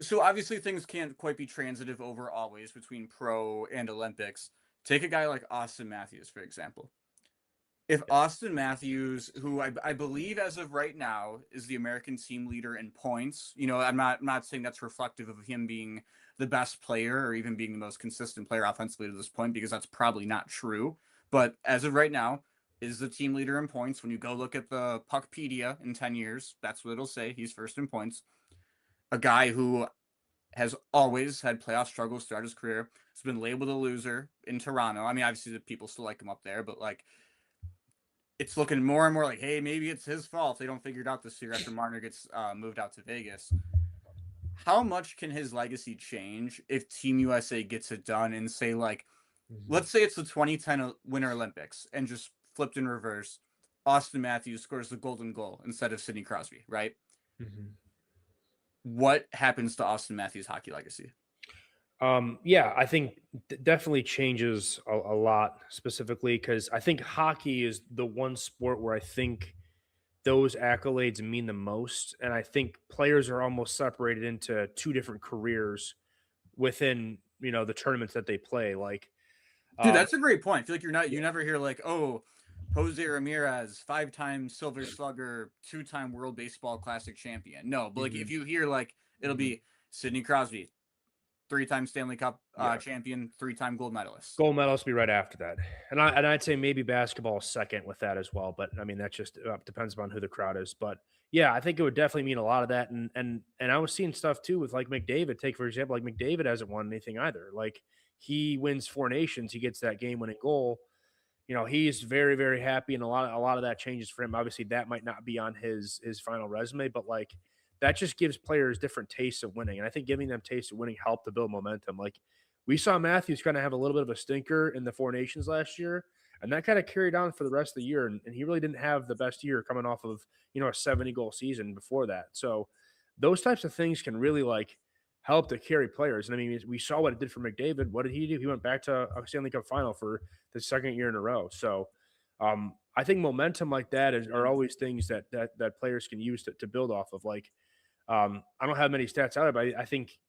So obviously things can't quite be transitive over always between pro and Olympics. Take a guy like Auston Matthews, for example. If Yeah. Auston Matthews, who I believe as of right now is the American team leader in points, I'm not saying that's reflective of him being the best player or even being the most consistent player offensively to this point, because that's probably not true. But as of right now, is the team leader in points. When you go look at the Puckpedia in 10 years, that's what it'll say. He's first in points. A guy who has always had playoff struggles throughout his career. Has been labeled a loser in Toronto. I mean, obviously the people still like him up there, but like it's looking more and more like, hey, maybe it's his fault if they don't figure it out this year after Marner gets moved out to Vegas. How much can his legacy change if Team USA gets it done and say like, Mhm. let's say it's the 2010 Winter Olympics and just flipped in reverse. Auston Matthews scores the golden goal instead of Sidney Crosby, right? Mhm. What happens to Auston Matthews' hockey legacy? Yeah, I think definitely changes a lot specifically because I think hockey is the one sport where I think those accolades mean the most. And I think players are almost separated into two different careers within, the tournaments that they play. Like, Dude, um, that's a great point. I feel like you yeah. never hear like, oh, Jose Ramirez, 5-time Silver Slugger, 2-time World Baseball Classic champion. No, but like if Mhm. you hear like it'll Mhm. be Sidney Crosby, 3-time Stanley Cup Yeah. champion, 3-time gold medalist. Gold medals be right after that, and I'd say maybe basketball second with that as well. But I mean, that just depends upon who the crowd is. But yeah, I think it would definitely mean a lot of that. And I was seeing stuff too with like McDavid. Take for example, like McDavid hasn't won anything either. Like he wins four nations, he gets that game winning goal. He's very very happy, and a lot of that changes for him. Obviously, that might not be on his final resume, but like that just gives players different tastes of winning, and I think giving them tastes of winning helped to build momentum. Like we saw Matthews kind of have a little bit of a stinker in the Four Nations last year, and that kind of carried on for the rest of the year. And he really didn't have the best year coming off of a 70 goal season before that. So those types of things can really like help to carry players. And I mean, we saw what it did for McDavid. What did he do? He went back to a Stanley Cup final for the second year in a row. So I think momentum like that are always things that players can use to build off of. Like I don't have many stats out of it, but I think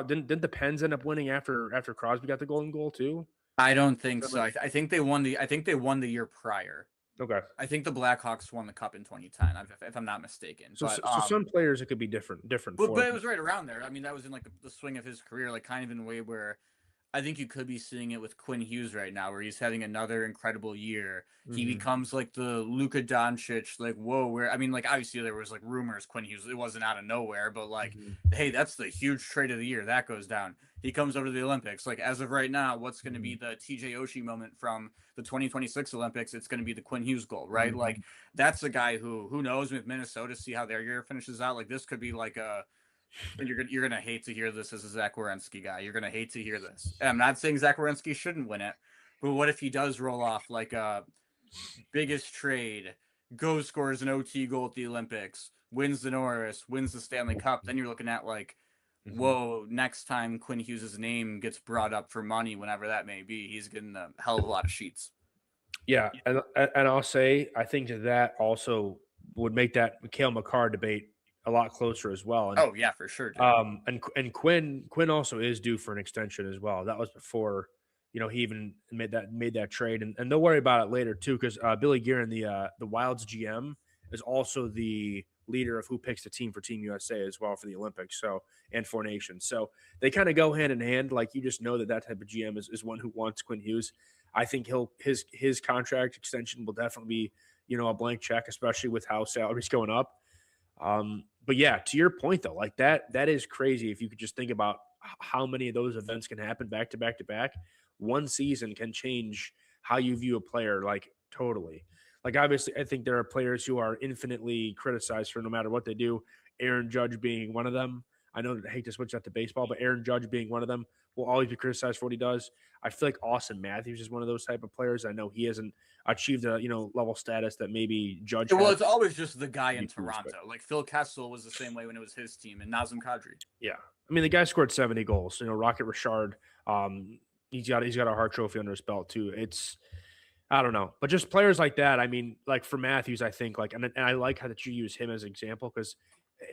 didn't the Pens end up winning after Crosby got the golden goal too? I don't think so. I think they won the year prior. Okay. I think the Blackhawks won the cup in 2010, if I'm not mistaken. So, so some players it could be different But for. it was right around there. I mean, that was in like the swing of his career, like kind of in a way where I think you could be seeing it with Quinn Hughes right now, where he's having another incredible year. He Mhm. becomes like the Luka Doncic, like whoa, where I mean, like obviously there was like rumors Quinn Hughes, it wasn't out of nowhere, but like, Mhm. hey, that's the huge trade of the year. That goes down. He comes over to the Olympics. Like as of right now, what's going to be Mhm. the TJ Oshie moment from the 2026 Olympics? It's going to be the Quinn Hughes goal, right? Like Mhm. that's a guy who knows with Minnesota, see how their year finishes out. Like this could be like a and you're gonna hate to hear this as a Zach Werenski guy. You're gonna hate to hear this. And I'm not saying Zach Werenski shouldn't win it, but what if he does roll off like a biggest trade, goes scores an OT goal at the Olympics, wins the Norris, wins the Stanley Cup? Then you're looking at like, Mhm. whoa, next time Quinn Hughes' name gets brought up for money, whenever that may be, he's getting a hell of a lot of sheets. Yeah, and I'll say I think that also would make that Mikhail McCarr debate a lot closer as well. And Oh yeah, for sure, dude. and Quinn also is due for an extension as well. That was before he even made that trade, and they'll worry about it later too because Billy Guerin, the Wild's GM, is also the leader of who picks the team for Team USA as well for the Olympics. So and Four Nations, so they kind of go hand in hand. Like you just know that type of GM is one who wants Quinn Hughes. I think his contract extension will definitely be a blank check, especially with how salaries going up. But yeah, to your point though, like that is crazy. If you could just think about how many of those events can happen back to back to back, one season can change how you view a player like totally. Like obviously, I think there are players who are infinitely criticized for no matter what they do. Aaron Judge being one of them. I know that I hate to switch that to baseball, but Aaron Judge being one of them will always be criticized for what he does. I feel like Auston Matthews is one of those type of players. I know he hasn't achieved a level status that maybe Judge Well, has. it's always just the guy in But Toronto. Like Phil Kessel was the same way when it was his team, and Nazem Kadri. yeah, I mean the guy scored 70 goals. Rocket Richard. He's got a Hart Trophy under his belt too. It's I don't know, but just players like that. I mean, like for Matthews, I think like and I like how that you use him as an example because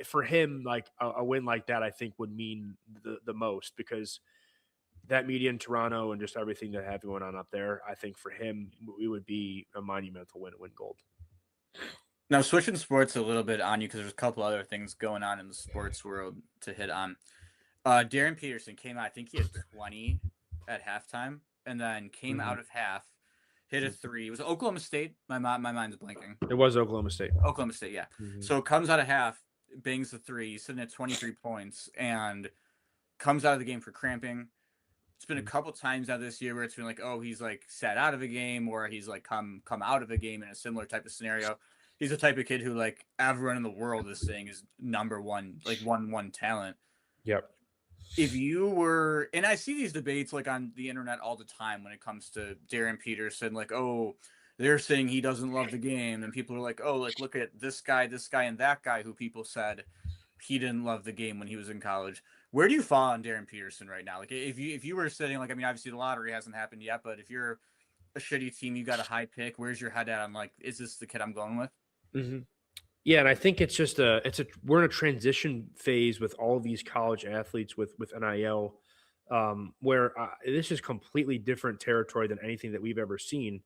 for him, like a win like that, I think would mean the most because that media in Toronto and just everything that have going on up there, I think for him, it would be a monumental win to win gold. Now, switching sports a little bit on you because there's a couple other things going on in the sports world to hit on. Darryn Peterson came out. I think he had 20 at halftime, and then came Mhm. out of half, hit a three. It was Oklahoma State. My mind's blanking. It was Oklahoma State. Oklahoma State, yeah. Mhm. So comes out of half, bangs the three, sitting at 23 points, and comes out of the game for cramping. It's been a couple times now this year where it's been like, oh, he's like sat out of a game, or he's like come out of a game in a similar type of scenario. He's the type of kid who like everyone in the world is saying is number one, like one talent. Yep. If you were, and I see these debates like on the internet all the time when it comes to Darryn Peterson, like, oh, they're saying he doesn't love the game, and people are like, oh, like look at this guy, and that guy who people said he didn't love the game when he was in college. Where do you fall on Darryn Peterson right now? Like if you were sitting, like, I mean, obviously the lottery hasn't happened yet, but if you're a shitty team, you got a high pick, where's your head at on like, is this the kid I'm going with? Mhm. Yeah, and I think it's just we're in a transition phase with all these college athletes with NIL, where this is completely different territory than anything that we've ever seen.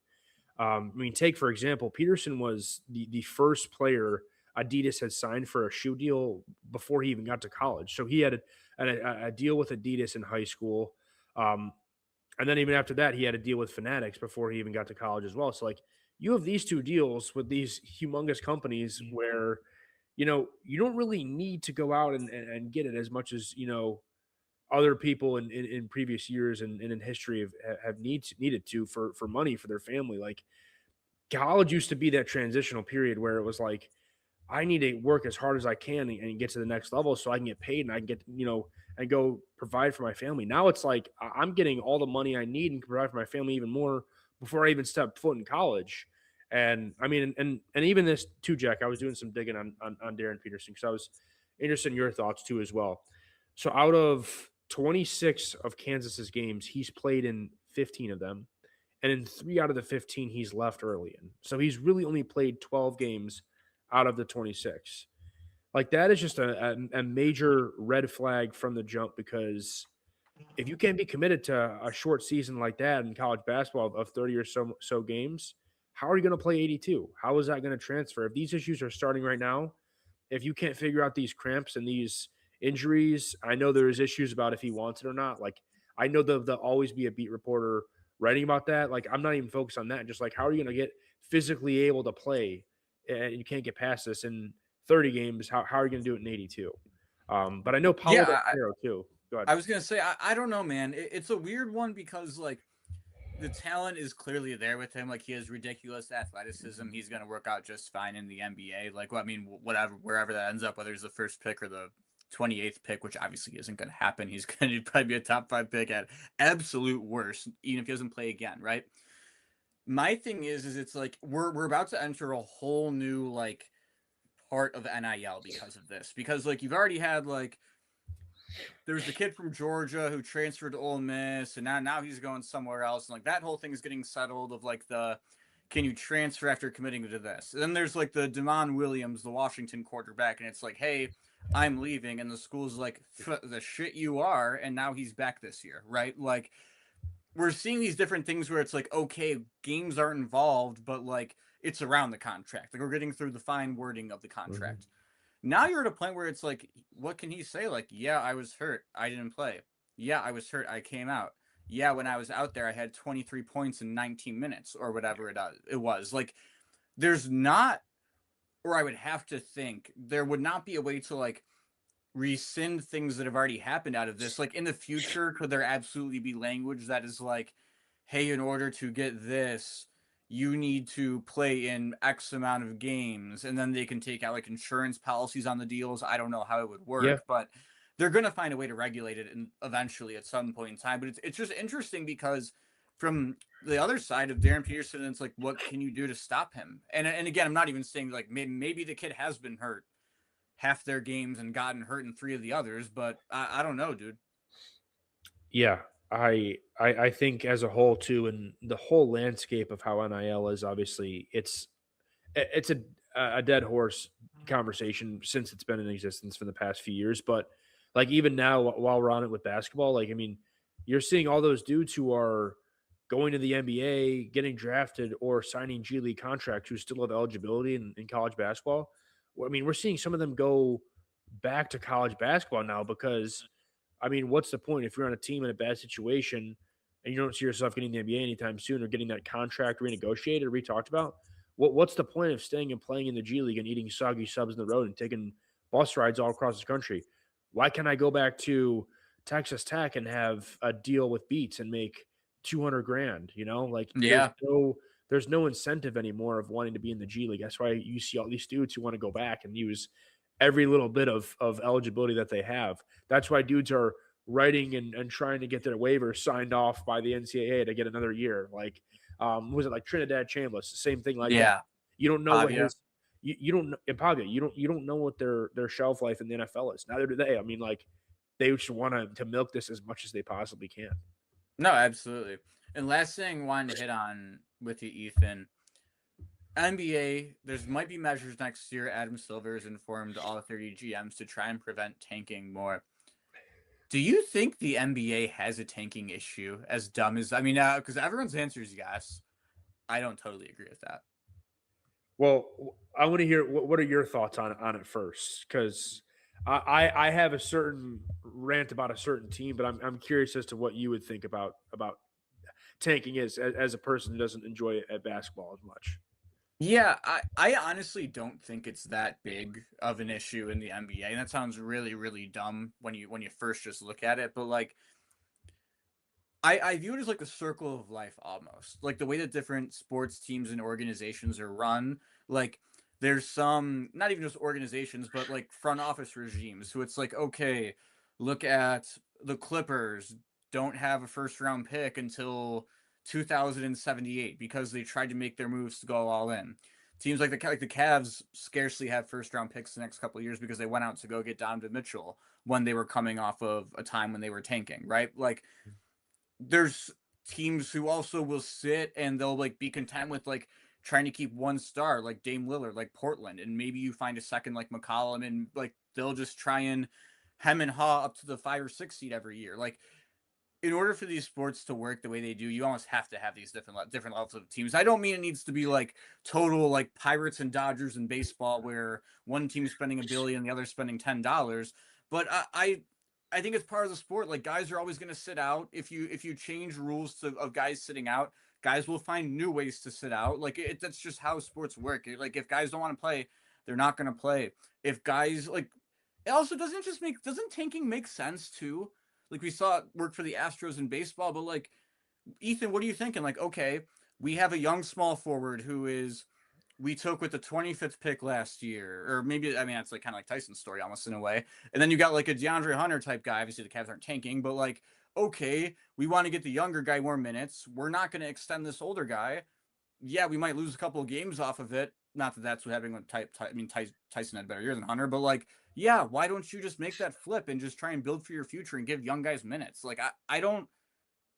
I mean, take for example, Peterson was the first player Adidas had signed for a shoe deal before he even got to college. So he had a deal with Adidas in high school, um, and then even after that, he had a deal with Fanatics before he even got to college as well. So like you have these two deals with these humongous companies where you don't really need to go out and get it as much as other people in previous years and in history have needed to for money for their family. Like college used to be that transitional period where it was like I need to work as hard as I can and get to the next level so I can get paid and I can get, and go provide for my family. Now it's like I'm getting all the money I need and can provide for my family even more before I even step foot in college. And I mean, and even this too, Jack, I was doing some digging on Darryn Peterson because I was interested in your thoughts too as well. So out of 26 of Kansas's games, he's played in 15 of them. And in 3 out of the 15, he's left early in. So he's really only played 12 games out of the 26. Like that is just a major red flag from the jump because if you can't be committed to a short season like that in college basketball of 30 or so games, how are you going to play 82? How is that going to transfer? If these issues are starting right now, if you can't figure out these cramps and these injuries, I know there's issues about if he wants it or not. Like I know there'll always be a beat reporter writing about that. Like I'm not even focused on that. Just like how are you going to get physically able to play and you can't get past this in 30 games? How are you going to do it in 82? But I know Paulo Yeah, Banchero too. Go ahead. I was gonna say I don't know, man. It's a weird one because like the talent is clearly there with him. Like he has ridiculous athleticism. He's gonna work out just fine in the NBA. Like, well, I mean, whatever, wherever that ends up, whether it's the first pick or the 28th pick, which obviously isn't going to happen. He's going to probably be a top 5 pick at absolute worst, even if he doesn't play again, right? My thing is it's like we're about to enter a whole new like part of NIL because of this. Because like you've already had like there's the kid from Georgia who transferred to Ole Miss, and now he's going somewhere else, and like that whole thing is getting settled. Of like the can you transfer after committing to this? And then there's like the Damon Williams, the Washington quarterback, and it's like, hey, I'm leaving, and the school's like the shit you are, and now he's back this year, right? Like we're seeing these different things where it's like, okay, games aren't involved, but like it's around the contract. Like we're getting through the fine wording of the contract. Mhm. Now you're at a point where it's like, what can he say? Like, yeah, I was hurt. I didn't play. Yeah, I was hurt. I came out. Yeah, when I was out there, I had 23 points in 19 minutes or whatever it was. Like, there's not, or I would have to think, there would not be a way to like rescind things that have already happened out of this. Like, in the future, could there absolutely be language that is like, hey, in order to get this, you need to play in X amount of games, and then they can take out like insurance policies on the deals. I don't know how it would Yeah. work, but they're going to find a way to regulate it and eventually at some point in time. But it's just interesting because from the other side of Darryn Peterson, it's like, what can you do to stop him? And again, I'm not even saying like maybe the kid has been hurt half their games and gotten hurt in 3 of the others, but I don't know, dude. Yeah, I think as a whole too, and the whole landscape of how NIL is obviously it's a dead horse conversation since it's been in existence for the past few years. But like even now, while we're on it with basketball, like I mean, you're seeing all those dudes who are going to the NBA, getting drafted, or signing G League contracts who still have eligibility in college basketball. Well, I mean, we're seeing some of them go back to college basketball now because, I mean, what's the point if you're on a team in a bad situation and you don't see yourself getting the NBA anytime soon or getting that contract renegotiated or re-talked about? What's the point of staying and playing in the G League and eating soggy subs in the road and taking bus rides all across the country? Why can't I go back to Texas Tech and have a deal with Beats and make 200 grand? You know, like Yeah. there's no incentive anymore of wanting to be in the G League. That's why you see all these dudes who want to go back and use every little bit of eligibility that they have. That's why dudes are writing and trying to get their waivers signed off by the NCAA to get another year. Like, was it like Trinidad Chambliss? The same thing like that. Yeah. You don't know what Pavia. his you don't know Paglia, you don't know what their shelf life in the NFL is. Neither do they. I mean, like they just want to milk this as much as they possibly can. No, absolutely. And last thing I wanted to hit on with you, Ethan. NBA, there's might be measures next year. Adam Silver has informed all 30 GMs to try and prevent tanking more. Do you think the NBA has a tanking issue? As dumb as because everyone's answer is yes. I don't totally agree with that. Well, I want to hear what are your thoughts on it first, because I have a certain rant about a certain team, but I'm curious as to what you would think about tanking as a person who doesn't enjoy it at basketball as much. Yeah, I honestly don't think it's that big of an issue in the NBA, and that sounds really, really dumb when you first just look at it. But like, I view it as like the circle of life almost, like the way that different sports teams and organizations are run. Like, there's some not even just organizations, but like front office regimes who it's like, okay, look at the Clippers don't have a first round pick until 2078 because they tried to make their moves to go all in. Teams like the Cavs scarcely have first round picks the next couple of years because they went out to go get Donovan Mitchell when they were coming off of a time when they were tanking, right? Like, there's teams who also will sit and they'll like be content with like trying to keep one star like Dame Lillard, like Portland, and maybe you find a second like McCollum, and like they'll just try and hem and haw up to the 5 or 6 seed every year. Like, in order for these sports to work the way they do, you almost have to have these different levels of teams. I don't mean it needs to be like total like Pirates and Dodgers in baseball, where one team's spending $1 billion, the other spending $10. But I think it's part of the sport. Like, guys are always going to sit out. If you change rules of guys sitting out, guys will find new ways to sit out. Like, that's just how sports work. Like, if guys don't want to play, they're not going to play. If guys like, it also doesn't tanking make sense too? Like, we saw it work for the Astros in baseball, but like, Ethan, what are you thinking? Like, okay, we have a young small forward we took with the 25th pick last year, or maybe, that's like kind of like Tyson's story almost in a way. And then you got like a DeAndre Hunter type guy. Obviously, the Cavs aren't tanking, but like, okay, we want to get the younger guy more minutes. We're not going to extend this older guy. Yeah, we might lose a couple of games off of it. Not that that's what having with Tyson had a better year than Hunter, but like, yeah, why don't you just make that flip and just try and build for your future and give young guys minutes? Like, I don't.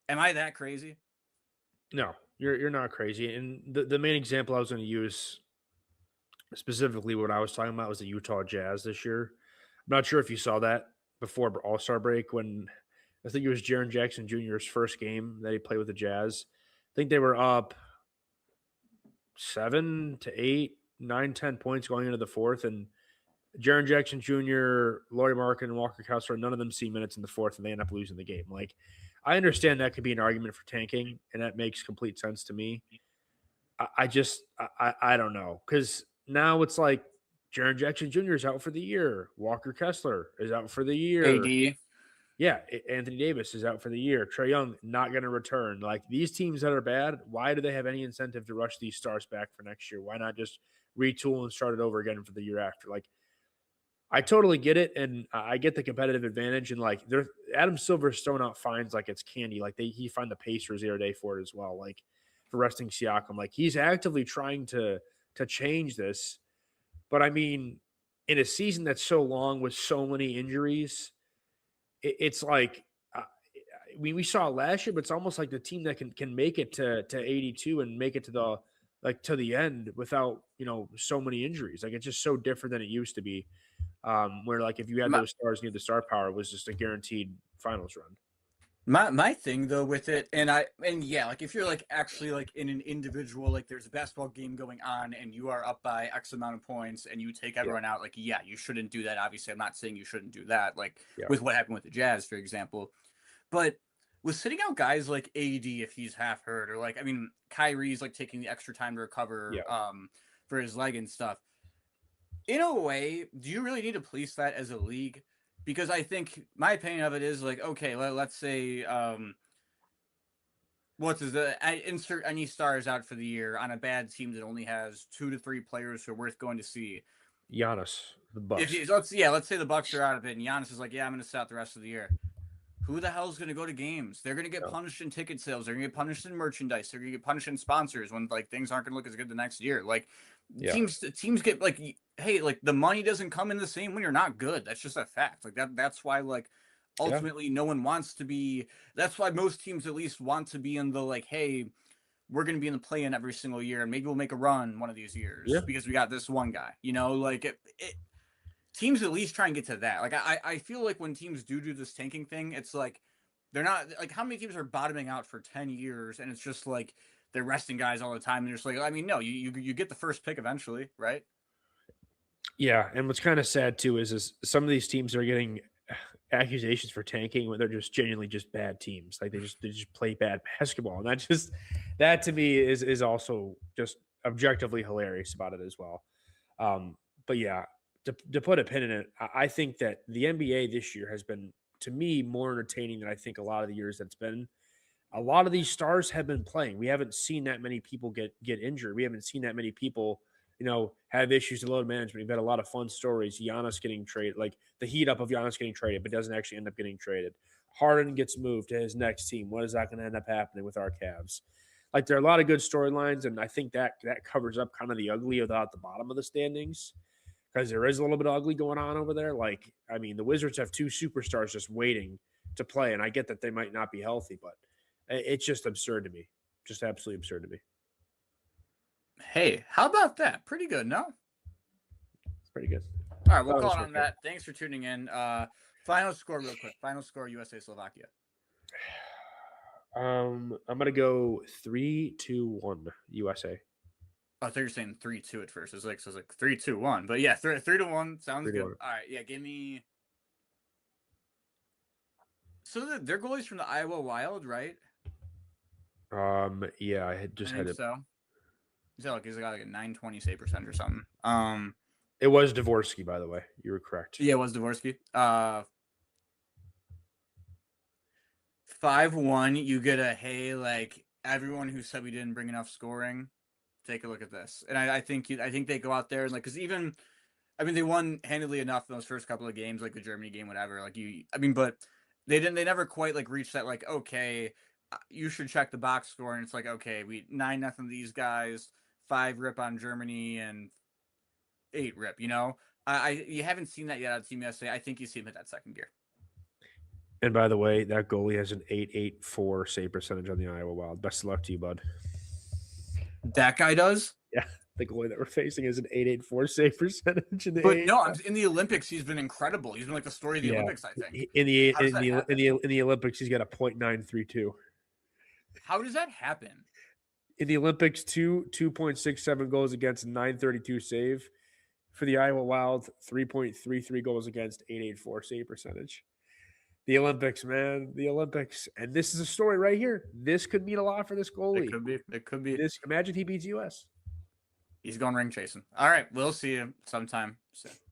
Am I that crazy? No, you're not crazy. And the main example I was going to use specifically what I was talking about was the Utah Jazz this year. I'm not sure if you saw that before All Star break when I think it was Jaren Jackson Jr.'s first game that he played with the Jazz. I think they were up 7 to 8, 9, 10 points going into the fourth, and Jaren Jackson Jr., Laurie Markin, and Walker Kessler, none of them see minutes in the fourth, and they end up losing the game. Like, I understand that could be an argument for tanking, and that makes complete sense to me. I don't know, because now it's like Jaren Jackson Jr. is out for the year. Walker Kessler is out for the year. AD. Yeah, Anthony Davis is out for the year. Trae Young not going to return. Like, these teams that are bad, why do they have any incentive to rush these stars back for next year? Why not just retool and start it over again for the year after? Like, I totally get it, and I get the competitive advantage. And like, Adam Silver's throwing out fines like it's candy. Like, he fined the Pacers the other day for it as well. Like, for resting Siakam, like he's actively trying to change this. But I mean, in a season that's so long with so many injuries, it's like we saw it last year, but it's almost like the team that can make it to 82 and make it to like to the end without, so many injuries. Like it's just so different than it used to be. Where like if you had My, those stars near the star power, it was just a guaranteed finals run. my thing though with it, and yeah, like if you're like actually like in an individual, like there's a basketball game going on and you are up by X amount of points and you take Yeah. everyone out, like yeah, you shouldn't do that. Obviously, I'm not saying you shouldn't do that, like Yeah. with what happened with the Jazz, for example. But with sitting out guys like AD if he's half hurt, or like I mean Kyrie's like taking the extra time to recover Yeah. for his leg and stuff. In a way, do you really need to police that as a league? Because I think my opinion of it is like, okay, let's say what's his insert any stars out for the year on a bad team that only has 2 to 3 players who are worth going to see. Giannis, the If Bucks. let's say the Bucks are out of it and Giannis is like, yeah, I'm going to sit out the rest of the year. Who the hell is going to go to games? They're going to get punished in ticket sales. They're going to get punished in merchandise. They're going to get punished in sponsors when like things aren't going to look as good the next year. Like teams get like, hey, like the money doesn't come in the same when you're not good. That's just a fact. Like that's why like ultimately no one wants to be. That's why most teams at least want to be in the like, hey, we're going to be in the play-in every single year and maybe we'll make a run one of these years because we got this one guy. Like it teams at least try and get to that. Like I feel like when teams do this tanking thing, it's like they're not like how many teams are bottoming out for 10 years and it's just like they're resting guys all the time and they're just like, I mean, no, you get the first pick eventually, right? Yeah, and what's kind of sad too is some of these teams are getting accusations for tanking when they're just genuinely just bad teams. Like they just play bad basketball, and that to me is also just objectively hilarious about it as well. But yeah, to put a pin in it, I think that the NBA this year has been to me more entertaining than I think a lot of the years that's been. A lot of these stars have been playing. We haven't seen that many people get injured. We haven't seen that many people, have issues with load management. We've had a lot of fun stories. Giannis getting traded, like the heat up of Giannis getting traded, but doesn't actually end up getting traded. Harden gets moved to his next team. What is that going to end up happening with our Cavs? Like there are a lot of good storylines, and I think that covers up kind of the ugly without the bottom of the standings because there is a little bit of ugly going on over there. Like I mean, the Wizards have 2 superstars just waiting to play, and I get that they might not be healthy, but it's just absurd to me. Just absolutely absurd to me. Hey, how about that? Pretty good, no? It's pretty good. All right, we'll call it on that. Thanks for tuning in. Final score real quick. Final score USA Slovakia. I'm gonna go 3-2-1 USA. Oh, I thought you were saying 3-2 at first. It was like 3-2-1. But yeah, 3-1 sounds good. All right, yeah, give me. So their goalie's from the Iowa Wild, right? Yeah, I just had it. So. He's got like a 920 save percent or something. It was Dvorsky, by the way. You were correct. Yeah, it was Dvorsky. 5-1. You get a hey, like everyone who said we didn't bring enough scoring. Take a look at this, and I think they go out there and like because even, I mean they won handily enough in those first couple of games, like the Germany game, whatever. Like but they never quite like reached that like okay, you should check the box score, and it's like okay, we 9-0 these guys, 5 rip on Germany, and 8 rip. You haven't seen that yet out of Team USA. I think you see him hit that second gear. And by the way, that goalie has an 884 save percentage on the Iowa Wild. Best of luck to you, bud. That guy does? Yeah, the goalie that we're facing is an 884 save percentage. In the Olympics, he's been incredible. He's been like the story of the Olympics, I think. In the Olympics, he's got a .932. How does that happen? In the Olympics, 2.67 goals against, 932 save. For the Iowa Wild, 3.33 goals against, 884 save percentage. The Olympics, man, the Olympics. And this is a story right here. This could mean a lot for this goalie. It could be. Imagine he beats US. He's going ring chasing. All right, we'll see you sometime soon.